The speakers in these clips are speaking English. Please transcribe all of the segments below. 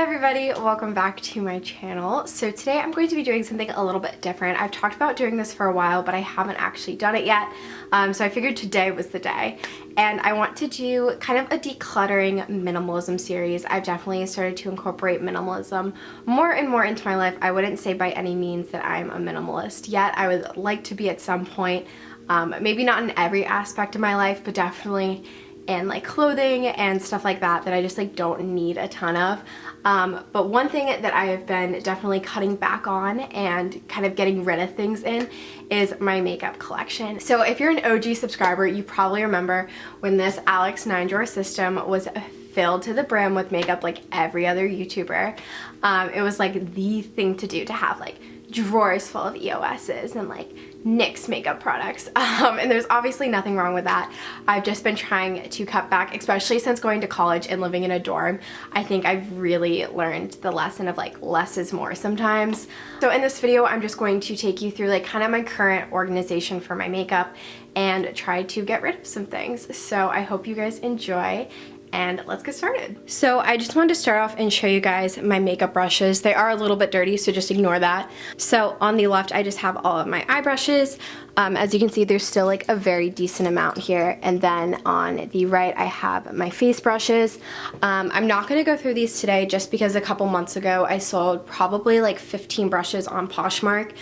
everybody, welcome back to my channel. So today I'm going to be doing something a little bit different. I've talked about doing this for a while, but I haven't actually done it yet. So I figured today was the day. And I want to do kind of a decluttering minimalism series. I've definitely started to incorporate minimalism more and more into my life. I wouldn't say by any means that I'm a minimalist yet. I would like to be at some point. Maybe not in every aspect of my life, but definitely in like clothing and stuff like that I just like don't need a ton of. But one thing that I have been definitely cutting back on and kind of getting rid of things in is my makeup collection. So if you're an OG subscriber, you probably remember when this Alex 9-drawer system was filled to the brim with makeup like every other YouTuber. It was like the thing to do, to have like drawers full of EOS's and like NYX makeup products, and there's obviously nothing wrong with that. I've just been trying to cut back, especially since going to college and living in a dorm. I think I've really learned the lesson of like less is more sometimes. So in this video I'm just going to take you through like kind of my current organization for my makeup and try to get rid of some things. So I hope you guys enjoy, and let's get started. So I just wanted to start off and show you guys my makeup brushes. They are a little bit dirty, so just ignore that. So on the left I just have all of my eye brushes. As you can see, there's still like a very decent amount here. And then on the right I have my face brushes. I'm not going to go through these today just because a couple months ago I sold probably like 15 brushes on Poshmark.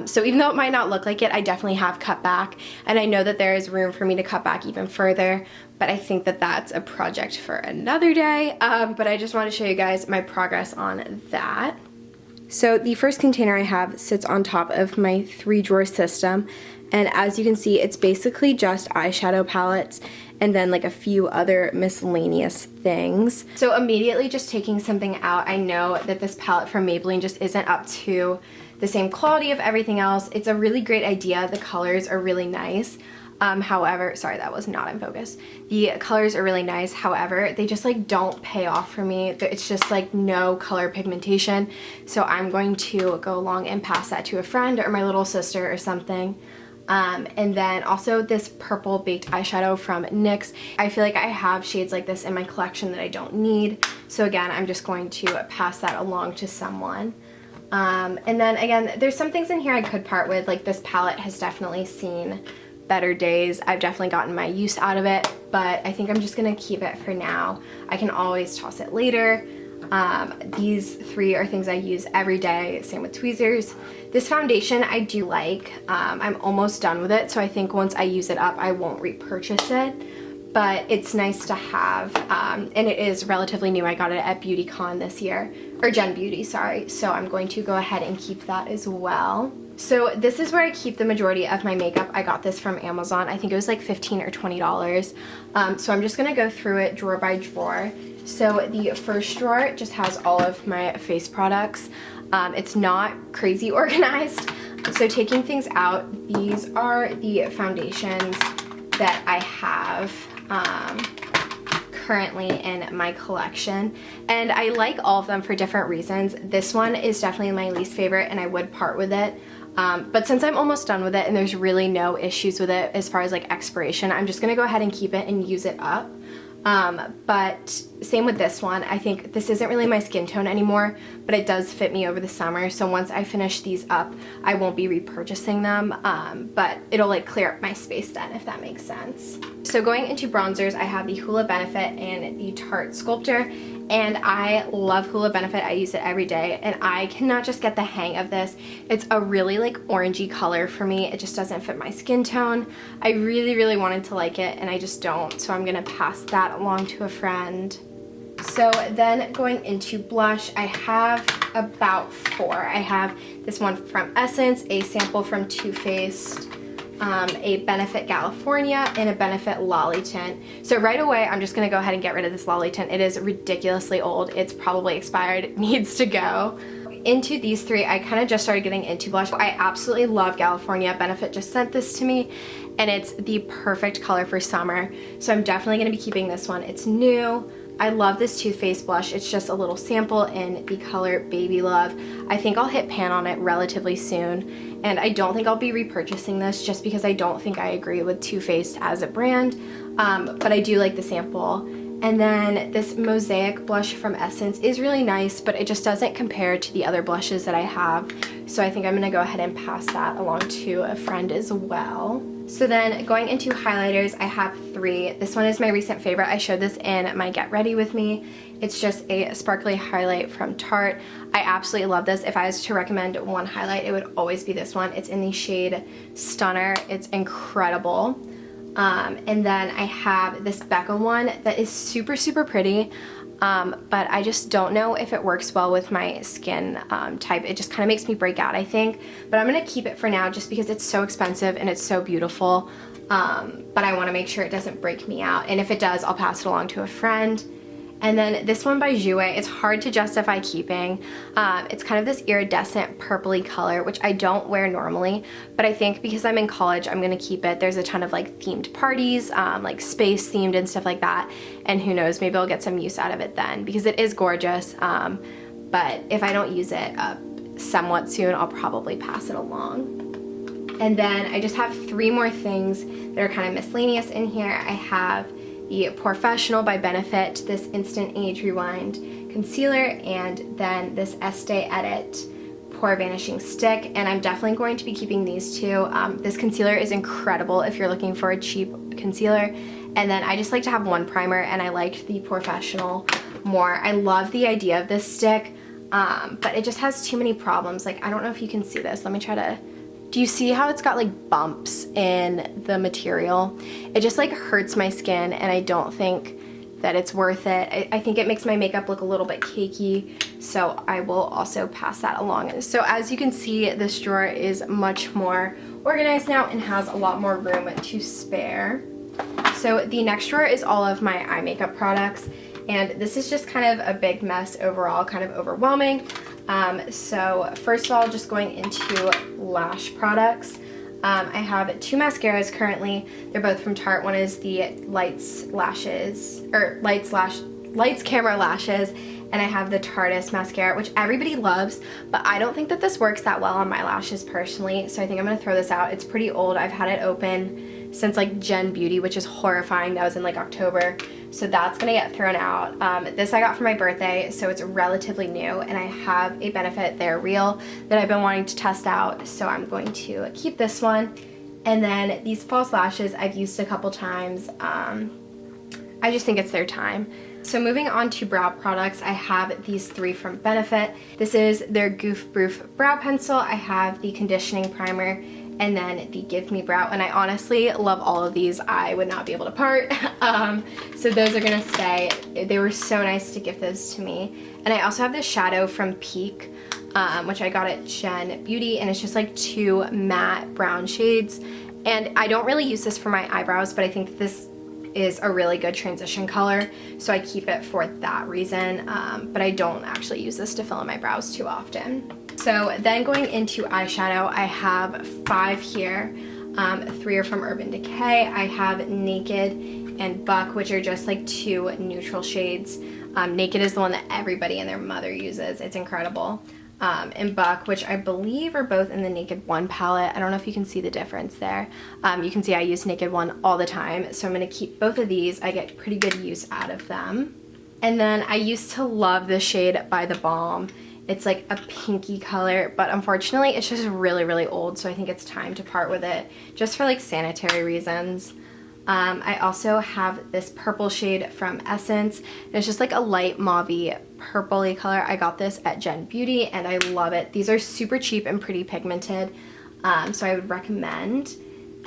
So even though it might not look like it, I definitely have cut back, and I know that there is room for me to cut back even further, but I think that that's a project for another day. But I just want to show you guys my progress on that. So the first container I have sits on top of my 3-drawer system, and as you can see, it's basically just eyeshadow palettes and then like a few other miscellaneous things. So immediately just taking something out, I know that this palette from Maybelline just isn't up to the same quality of everything else. It's a really great idea. The colors are really nice. However, sorry, that was not in focus. The colors are really nice. However, they just like don't pay off for me. It's just like no color pigmentation. So I'm going to go along and pass that to a friend or my little sister or something. And then also this purple baked eyeshadow from NYX. I feel like I have shades like this in my collection that I don't need. So again, I'm just going to pass that along to someone. And then again, there's some things in here I could part with. Like this palette has definitely seen better days. I've definitely gotten my use out of it, but I think I'm just gonna keep it for now. I can always toss it later. These 3 are things I use every day, same with tweezers. This foundation I do like. I'm almost done with it, so I think once I use it up I won't repurchase it, but it's nice to have, and it is relatively new. I got it at BeautyCon this year, or Gen Beauty, sorry, so I'm going to go ahead and keep that as well. So this is where I keep the majority of my makeup. I got this from Amazon. I think it was like $15 or $20. So I'm just gonna go through it drawer by drawer. So the first drawer just has all of my face products. It's not crazy organized. So taking things out, these are the foundations that I have currently in my collection, and I like all of them for different reasons. This one is definitely my least favorite and I would part with it. But since I'm almost done with it and there's really no issues with it as far as like expiration, I'm just gonna go ahead and keep it and use it up. But same with this one. I think this isn't really my skin tone anymore, but it does fit me over the summer. So once I finish these up, I won't be repurchasing them, but it'll like clear up my space then, if that makes sense. So going into bronzers, I have the Hoola Benefit and the Tarte Sculptor, and I love Hoola Benefit. I use it every day, and I cannot just get the hang of this. It's a really like orangey color for me. It just doesn't fit my skin tone. I really wanted to like it, and I just don't, so I'm gonna pass that along to a friend. So then going into blush, I have about 4. I have this one from Essence, a sample from Too Faced, a Benefit California, and a Benefit Lolly Tint. So right away I'm just gonna go ahead and get rid of this Lolly Tint. It is ridiculously old. It's probably expired. It needs to go. Into these 3, I kind of just started getting into blush. I absolutely love California. Benefit just sent this to me, and it's the perfect color for summer. So I'm definitely gonna be keeping this one. It's new. I love this Too Faced blush. It's just a little sample in the color Baby Love. I think I'll hit pan on it relatively soon, and I don't think I'll be repurchasing this just because I don't think I agree with Too Faced as a brand, but I do like the sample. And then this Mosaic blush from Essence is really nice, but it just doesn't compare to the other blushes that I have. So I think I'm gonna go ahead and pass that along to a friend as well. So then going into highlighters, I have 3. This one is my recent favorite. I showed this in my Get Ready With Me. It's just a sparkly highlight from Tarte. I absolutely love this. If I was to recommend one highlight, it would always be this one. It's in the shade Stunner. It's incredible. And then I have this Becca one that is super, super pretty. But I just don't know if it works well with my skin type. It just kind of makes me break out, I think. But I'm going to keep it for now just because it's so expensive and it's so beautiful. But I want to make sure it doesn't break me out. And if it does, I'll pass it along to a friend. And then this one by Jouer, it's hard to justify keeping. It's kind of this iridescent purpley color, which I don't wear normally, but I think because I'm in college, I'm gonna keep it. There's a ton of like themed parties, like space themed and stuff like that. And who knows, maybe I'll get some use out of it then because it is gorgeous. But if I don't use it somewhat soon, I'll probably pass it along. And then I just have 3 more things that are kind of miscellaneous in here. I have the Professional by Benefit, this Instant Age Rewind concealer, and then this Estee Edit Pore Vanishing Stick, and I'm definitely going to be keeping these 2. This concealer is incredible if you're looking for a cheap concealer, and then I just like to have one primer, and I liked the Professional more. I love the idea of this stick, but it just has too many problems. Like, I don't know if you can see this. Let me try to... Do you see how it's got like bumps in the material? It just like hurts my skin and I don't think that it's worth it. I think it makes my makeup look a little bit cakey, so I will also pass that along. So as you can see, this drawer is much more organized now and has a lot more room to spare. So the next drawer is all of my eye makeup products, and this is just kind of a big mess overall, kind of overwhelming. So first of all, just going into lash products. I have 2 mascaras currently. They're both from Tarte. One is the Lights Camera Lashes, and I have the Tarteist mascara, which everybody loves, but I don't think that this works that well on my lashes personally, so I think I'm gonna throw this out. It's pretty old. I've had it open since like Gen Beauty, which is horrifying. That was in like October, so that's gonna get thrown out. This I got for my birthday, so it's relatively new, and I have a Benefit They're Real that I've been wanting to test out, so I'm going to keep this one. And then these false lashes I've used a couple times. I just think it's their time. So moving on to brow products, I have these 3 from Benefit. This is their Goof Proof Brow Pencil. I have the Conditioning Primer, and then the Give Me Brow, and I honestly love all of these. I would not be able to part. So those are gonna stay. They were so nice to gift those to me. And I also have this shadow from Peak, which I got at Gen Beauty, and it's just like 2 matte brown shades. And I don't really use this for my eyebrows, but I think this is a really good transition color, so I keep it for that reason, but I don't actually use this to fill in my brows too often. So then going into eyeshadow, I have 5 here. 3 are from Urban Decay. I have Naked and Buck, which are just like 2 neutral shades. Naked is the one that everybody and their mother uses. It's incredible. And Buck, which I believe are both in the Naked One palette. I don't know if you can see the difference there. You can see I use Naked One all the time, so I'm going to keep both of these. I get pretty good use out of them. And then I used to love the shade By the Balm. It's like a pinky color, but unfortunately it's just really, really old, so I think it's time to part with it, just for like sanitary reasons. I also have this purple shade from Essence, and it's just like a light mauve-y purpley color. I got this at Gen Beauty and I love it. These are super cheap and pretty pigmented, so I would recommend.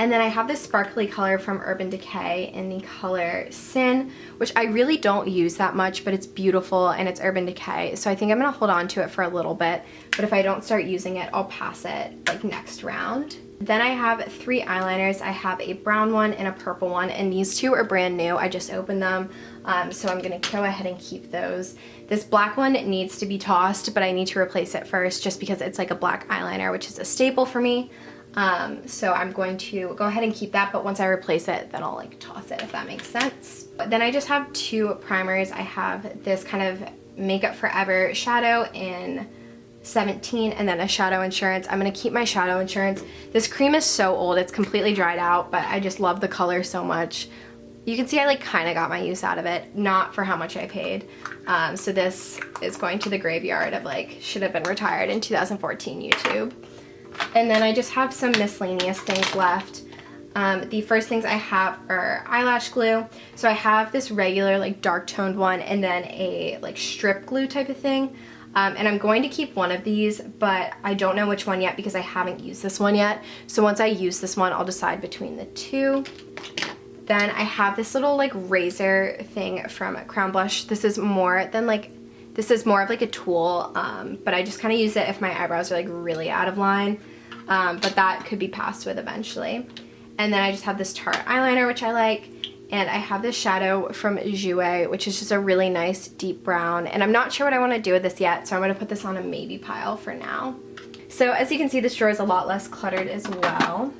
And then I have this sparkly color from Urban Decay in the color Sin, which I really don't use that much, but it's beautiful and it's Urban Decay, so I think I'm gonna hold on to it for a little bit, but if I don't start using it, I'll pass it like next round. Then I have 3 eyeliners. I have a brown one and a purple one, and these 2 are brand new. I just opened them, so I'm gonna go ahead and keep those. This black one needs to be tossed, but I need to replace it first just because it's like a black eyeliner, which is a staple for me. So I'm going to go ahead and keep that, but once I replace it, then I'll like toss it, if that makes sense. But then I just have 2 primers. I have this kind of Makeup Forever shadow in 17, and then a Shadow Insurance. I'm gonna keep my Shadow Insurance. This cream is so old, it's completely dried out, but I just love the color so much. You can see I like kind of got my use out of it, not for how much I paid. So this is going to the graveyard of like, should have been retired in 2014 YouTube. And then I just have some miscellaneous things left. The first things I have are eyelash glue. So I have this regular like dark toned one and then a like strip glue type of thing. And I'm going to keep one of these, but I don't know which one yet because I haven't used this one yet. So once I use this one, I'll decide between the two. Then I have this little like razor thing from Crown Blush. This is more of like a tool, but I just kind of use it if my eyebrows are like really out of line. But that could be passed with eventually. And then I just have this Tarte eyeliner, which I like. And I have this shadow from Jouer, which is just a really nice deep brown. And I'm not sure what I want to do with this yet, so I'm going to put this on a maybe pile for now. So as you can see, this drawer is a lot less cluttered as well.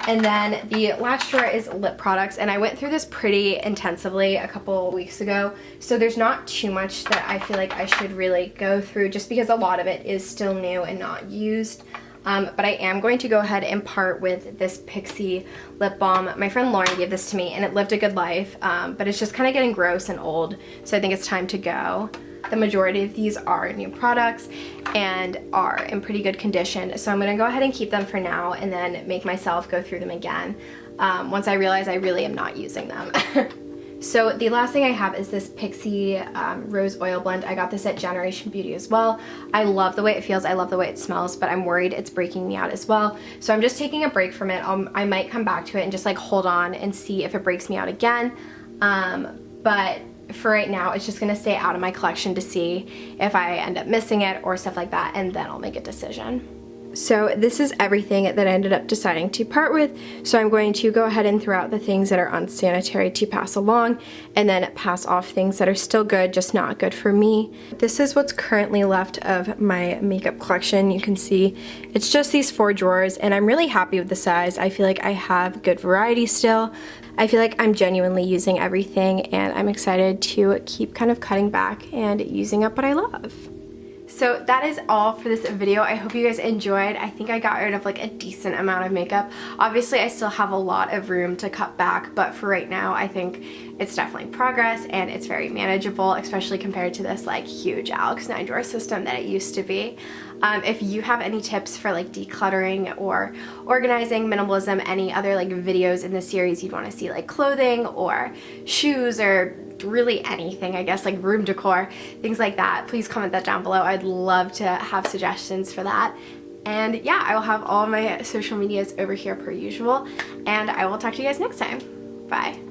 And then the last drawer is lip products, and I went through this pretty intensively a couple weeks ago. So there's not too much that I feel like I should really go through just because a lot of it is still new and not used. But I am going to go ahead and part with this Pixi lip balm. My friend Lauren gave this to me and it lived a good life, but it's just kind of getting gross and old, so I think it's time to go. The majority of these are new products and are in pretty good condition, so I'm going to go ahead and keep them for now and then make myself go through them again once I realize I really am not using them. So the last thing I have is this Pixi Rose Oil Blend. I got this at Generation Beauty as well. I love the way it feels, I love the way it smells, but I'm worried it's breaking me out as well. So I'm just taking a break from it. I might come back to it and just like hold on and see if it breaks me out again. But for right now, it's just gonna stay out of my collection to see if I end up missing it or stuff like that, and then I'll make a decision. So this is everything that I ended up deciding to part with. So I'm going to go ahead and throw out the things that are unsanitary to pass along, and then pass off things that are still good, just not good for me. This is what's currently left of my makeup collection. You can see it's just these 4 drawers, and I'm really happy with the size. I feel like I have good variety still. I feel like I'm genuinely using everything, and I'm excited to keep kind of cutting back and using up what I love. So that is all for this video. I hope you guys enjoyed. I think I got rid of like a decent amount of makeup. Obviously I still have a lot of room to cut back, but for right now I think it's definitely progress and it's very manageable, especially compared to this like huge Alex 9 drawer system that it used to be. If you have any tips for like decluttering or organizing, minimalism, any other like videos in the series you'd want to see, like clothing or shoes or really anything, I guess, like room decor, things like that, please comment that down below. I'd love to have suggestions for that. And yeah, I will have all my social medias over here per usual, and I will talk to you guys next time. Bye.